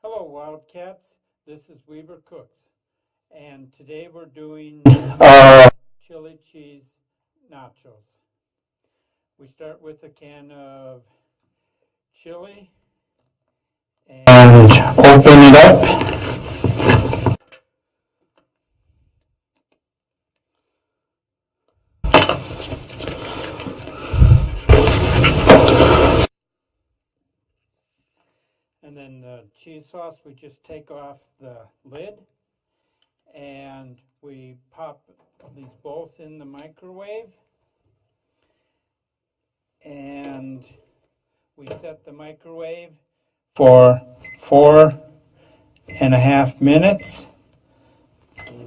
Hello Wildcats, this is Weber Cooks, and today we're doing chili cheese nachos. We start with a can of chili and open it up. And then the cheese sauce, we just take off the lid and we pop these both in the microwave. And we set the microwave for 4.5 minutes.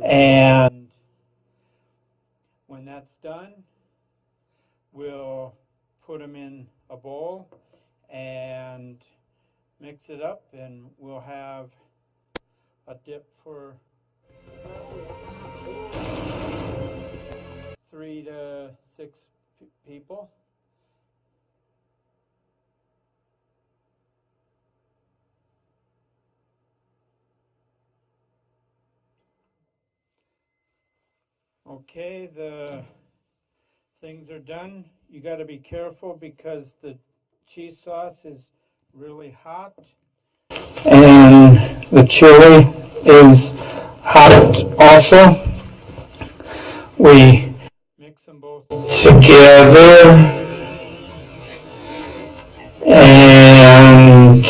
And when that's done, we'll put them in a bowl and mix it up, and we'll have a dip for 3 to 6 people. Okay, the things are done. You got to be careful because the cheese sauce is really hot and the chili is hot also. We mix them both together and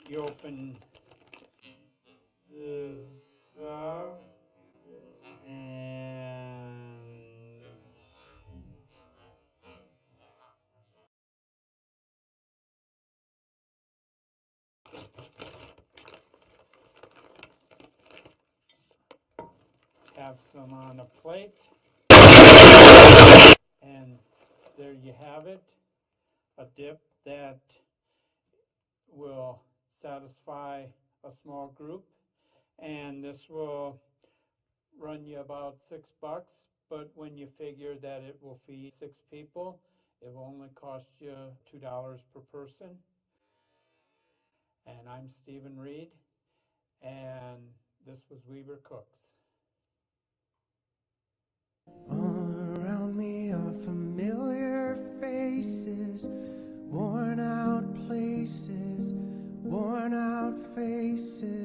you open this up and have some on a plate, and there you have it, a dip that will satisfy a small group, and this will run you about $6, but when you figure that it will feed 6 people, it will only cost you $2 per person. And I'm Stephen Reed, and this was Weber Cooks. All around me are familiar faces, worn out places, worn out faces.